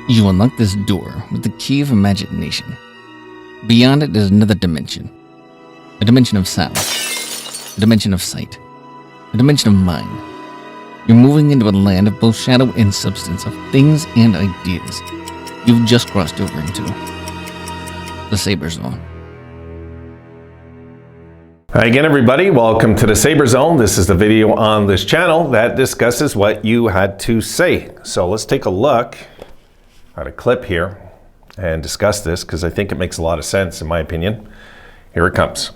You unlock this door with the key of imagination. Beyond it is another dimension. A dimension of sound. A dimension of sight. A dimension of mind. You're moving into a land of both shadow and substance, of things and ideas. You've just crossed over into the Saber Zone. Hi again, everybody. Welcome to the Saber Zone. This is the video on this channel that discusses what you had to say. So let's take a look at a clip here and discuss this, because I think it makes a lot of sense in my opinion. Here it comes.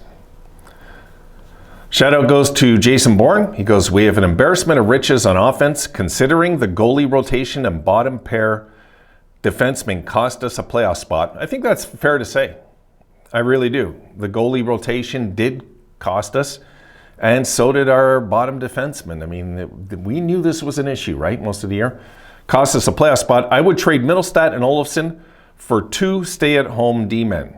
Shout out goes to Jason Bourne. He goes, "We have an embarrassment of riches on offense, considering the goalie rotation and bottom pair defensemen cost us a playoff spot." I think that's fair to say. I really do. The goalie rotation did cost us, and so did our bottom defensemen. I mean, we knew this was an issue, right? Most of the year. Cost us a playoff spot. I would trade Mittelstadt and Olofsson for 2 stay-at-home D-men.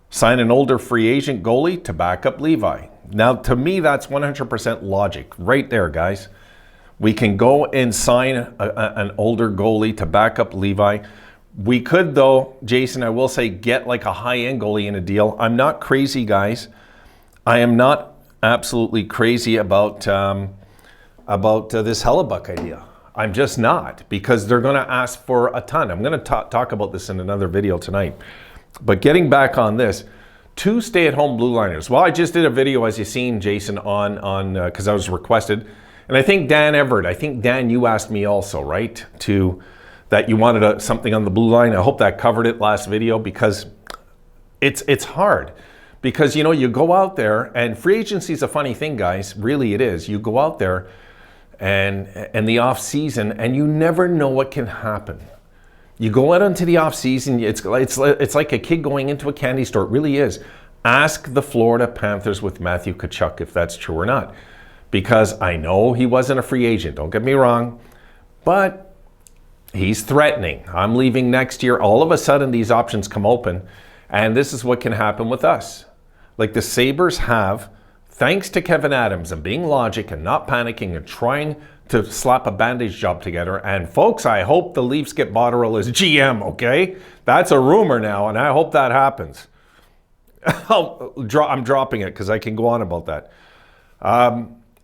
Sign an older free agent goalie to back up Levi. Now, to me, that's 100% logic right there, guys. We can go and sign an older goalie to back up Levi. We could, though, Jason, I will say, get like a high-end goalie in a deal. I'm not crazy, guys. I am not absolutely crazy about this Hellebuyck idea. I'm just not, because they're going to ask for a ton. I'm going to talk about this in another video tonight. But getting back on this, 2 stay-at-home Blueliners. Well, I just did a video, as you've seen, Jason, on because I was requested. And I think Dan Everett, Dan, you asked me also, right, that you wanted something on the blue line. I hope that covered it last video, because it's hard. Because, you know, you go out there, and free agency is a funny thing, guys. Really, it is. You go out there and the off season, and you never know what can happen. You go out into the off season. It's like a kid going into a candy store. It really is. Ask the Florida Panthers with Matthew Tkachuk if that's true or not, because I know he wasn't a free agent. Don't get me wrong, but he's threatening. I'm leaving next year. All of a sudden, these options come open, and this is what can happen with us. Like the Sabres have, thanks to Kevin Adams and being logic and not panicking and trying to slap a bandage job together. And folks, I hope the Leafs get Botterill as GM, okay? That's a rumor now, and I hope that happens. I'm dropping it because I can go on about that.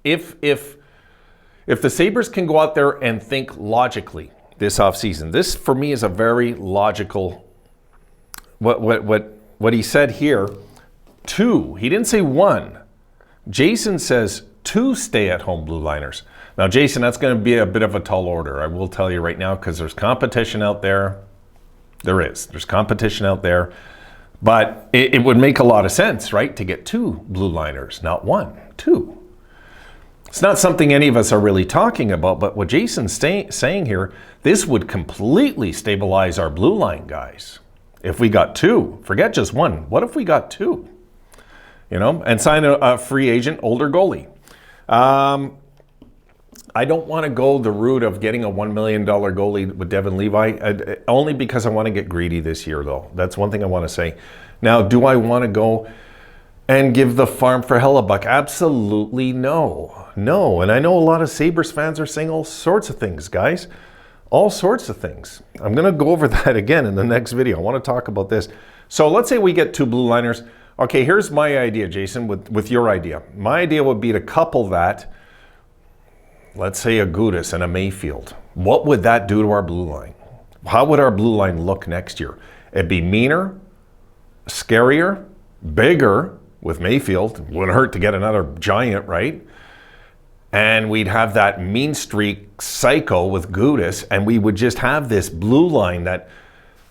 If the Sabres can go out there and think logically this offseason, this for me is a very logical, what he said here, 2, he didn't say 1. Jason says 2 stay-at-home Blueliners. Now, Jason, that's going to be a bit of a tall order, I will tell you right now, because there's competition out there. There's competition out there. But it would make a lot of sense, right, to get 2 Blueliners, not 1, 2. It's not something any of us are really talking about, but what Jason's saying here, this would completely stabilize our blue line, guys. If we got 2, forget just 1. What if we got 2? You know, and sign a free agent, older goalie. I don't want to go the route of getting a $1 million goalie with Devin Levi, only because I want to get greedy this year, though. That's one thing I want to say. Now, do I want to go and give the farm for Hellebuyck? Absolutely no. No, and I know a lot of Sabres fans are saying all sorts of things, guys. All sorts of things. I'm going to go over that again in the next video. I want to talk about this. So let's say we get 2 Blueliners. Okay, here's my idea, Jason, with your idea. My idea would be to couple that, let's say a Gudas and a Mayfield. What would that do to our blue line? How would our blue line look next year? It'd be meaner, scarier, bigger with Mayfield. Wouldn't hurt to get another giant, right? And we'd have that mean streak psycho with Gudas, and we would just have this blue line that,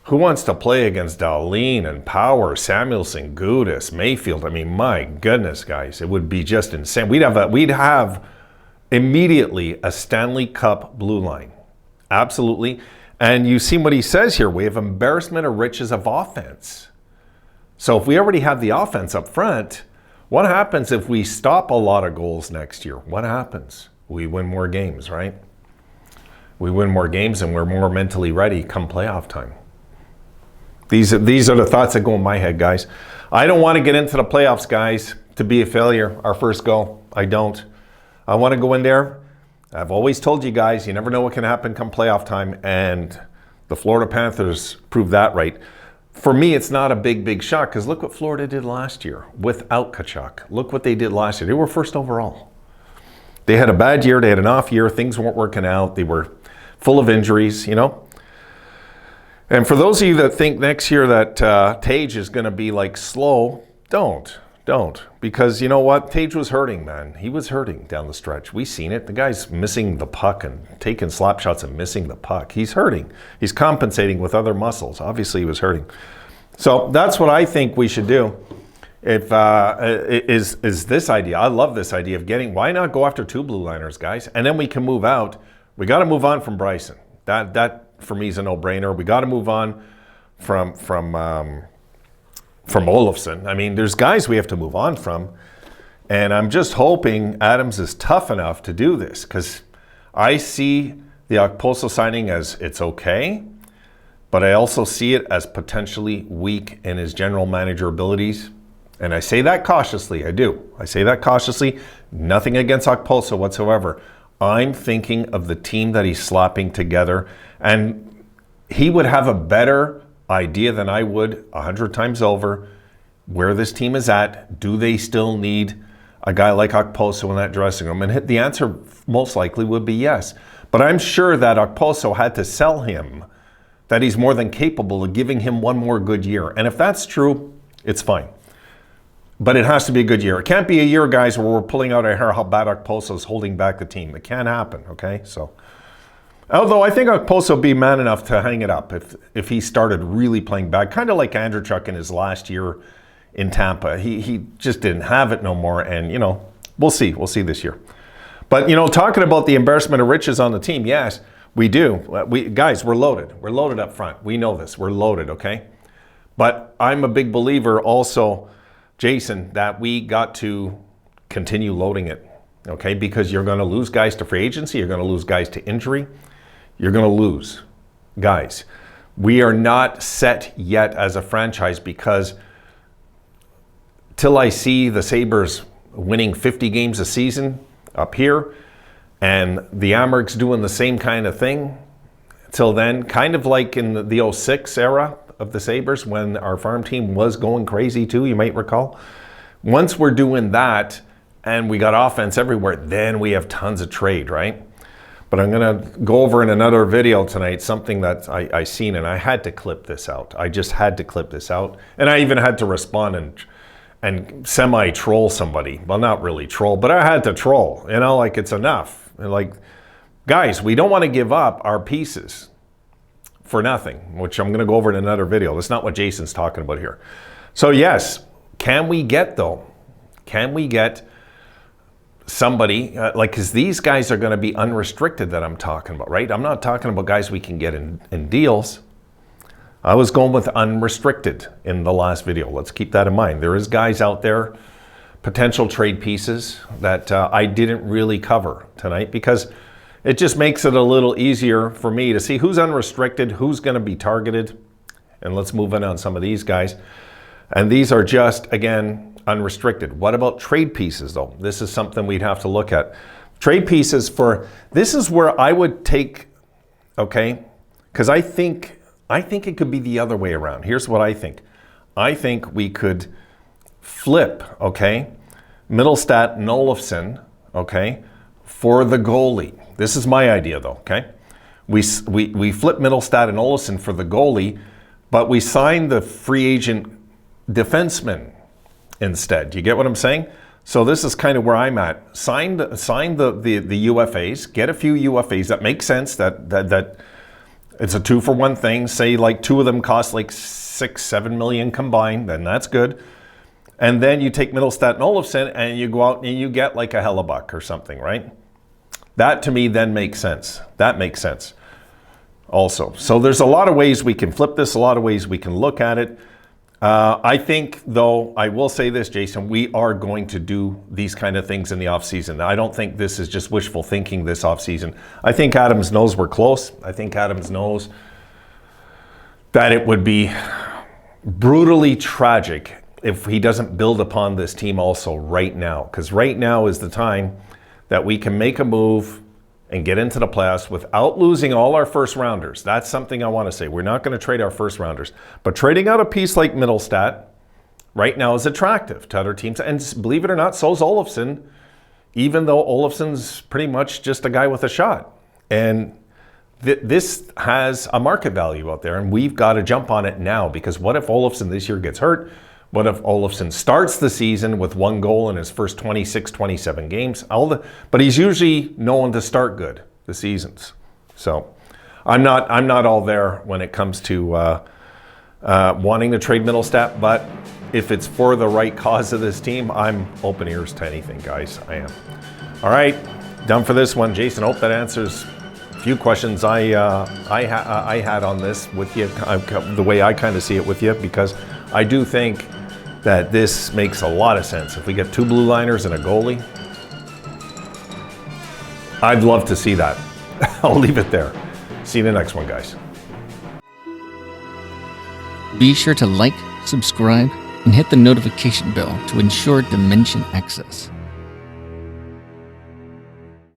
who wants to play against Dahlin and Power, Samuelson, Gudas, Mayfield? I mean, my goodness, guys, it would be just insane. We'd have immediately a Stanley Cup blue line. Absolutely. And you see what he says here. We have embarrassment of riches of offense. So if we already have the offense up front, what happens if we stop a lot of goals next year? What happens? We win more games, right? We win more games and we're more mentally ready come playoff time. These are the thoughts that go in my head, guys. I don't want to get into the playoffs, guys, to be a failure, our first go. I don't. I want to go in there. I've always told you guys, you never know what can happen come playoff time, and The Florida Panthers proved that right. For me, it's not a big shock because look what Florida did last year without Tkachuk. Look what they did last year. They were first overall. They had a bad year. They had an off year. Things weren't working out. They were full of injuries, you know. And for those of you that think next year that Tage is going to be like slow, don't. Because you know what? Tage was hurting, man. He was hurting down the stretch. We seen it. The guy's missing the puck and taking slap shots and missing the puck. He's hurting. He's compensating with other muscles. Obviously, he was hurting. So that's what I think we should do. If is this idea. I love this idea of getting, why not go after 2 blue liners, guys? And then we can move out. We got to move on from Bryson. That for me is a no-brainer. We got to move on from Olofsson. I mean, there's guys we have to move on from. And I'm just hoping Adams is tough enough to do this because I see the Okposo signing as it's okay, but I also see it as potentially weak in his general manager abilities. And I say that cautiously. I do. I say that cautiously. Nothing against Okposo whatsoever. I'm thinking of the team that he's slapping together. And he would have a better idea than I would 100 times over where this team is at. Do they still need a guy like Okposo in that dressing room? And the answer most likely would be yes. But I'm sure that Okposo had to sell him that he's more than capable of giving him one more good year. And if that's true, it's fine. But it has to be a good year. It can't be a year, guys, where we're pulling out our hair how bad Okposo is holding back the team. It can't happen, okay? So, although I think Okposo will be man enough to hang it up if he started really playing bad, kind of like Andreychuk in his last year in Tampa. He just didn't have it no more, and, you know, we'll see. We'll see this year. But, you know, talking about the embarrassment of riches on the team, yes, we do. Guys, we're loaded. We're loaded up front. We know this. We're loaded, okay? But I'm a big believer also, Jason, that we got to continue loading it, okay? Because you're going to lose guys to free agency. You're going to lose guys to injury. You're going to lose guys. We are not set yet as a franchise because till I see the Sabres winning 50 games a season up here and the Amherst doing the same kind of thing, till then, kind of like in the 06 era of the Sabres when our farm team was going crazy too, you might recall. Once we're doing that and we got offense everywhere, then we have tons of trade, right? But I'm going to go over in another video tonight something that I seen, and I had to clip this out. I just had to clip this out. And I even had to respond and semi-troll somebody. Well, not really troll, but I had to troll. You know, like it's enough. Like, guys, we don't want to give up our pieces for nothing, which I'm going to go over in another video. That's not what Jason's talking about here. So yes, can we get somebody, because these guys are going to be unrestricted that I'm talking about, right? I'm not talking about guys we can get in deals. I was going with unrestricted in the last video. Let's keep that in mind. There is guys out there, potential trade pieces that I didn't really cover tonight because it just makes it a little easier for me to see who's unrestricted, who's going to be targeted. And let's move in on some of these guys. And these are just, again, unrestricted. What about trade pieces, though? This is something we'd have to look at. Trade pieces this is where I would take, okay, because I think it could be the other way around. Here's what I think. I think we could flip, okay, Mittelstadt and Olofsson, okay, for the goalie. This is my idea, though, okay? We flip Mittelstadt and Olofsson for the goalie, but we sign the free agent defenseman instead. Do you get what I'm saying? So this is kind of where I'm at. Sign the UFAs, get a few UFAs. That makes sense. That it's a 2-for-1 thing. Say like 2 of them cost like $6-7 million combined, then that's good. And then you take Mittelstadt and Olofsson and you go out and you get like a Hellebuck or something, right? That to me then makes sense. That makes sense also. So there's a lot of ways we can flip this, a lot of ways we can look at it. I think, though, I will say this, Jason, we are going to do these kind of things in the offseason. I don't think this is just wishful thinking this offseason. I think Adams knows we're close. I think Adams knows that it would be brutally tragic if he doesn't build upon this team also right now. Because right now is the time that we can make a move and get into the playoffs without losing all our first rounders. That's something I want to say. We're not going to trade our first rounders. But trading out a piece like Middlestat right now is attractive to other teams. And believe it or not, so's Olofsson, even though Olofsson's pretty much just a guy with a shot. And this has a market value out there, and we've got to jump on it now, because what if Olofsson this year gets hurt? What if Olofsson starts the season with 1 goal in his first 26, 27 games? But he's usually known to start good the seasons. So I'm not all there when it comes to wanting to trade Middlestat, but if it's for the right cause of this team, I'm open ears to anything, guys. I am. All right, done for this one. Jason, hope that answers a few questions I had on this with you, the way I kind of see it with you, because I do think that this makes a lot of sense. If we get 2 blue liners and a goalie, I'd love to see that. I'll leave it there. See you in the next one, guys. Be sure to like, subscribe, and hit the notification bell to ensure Dimension access.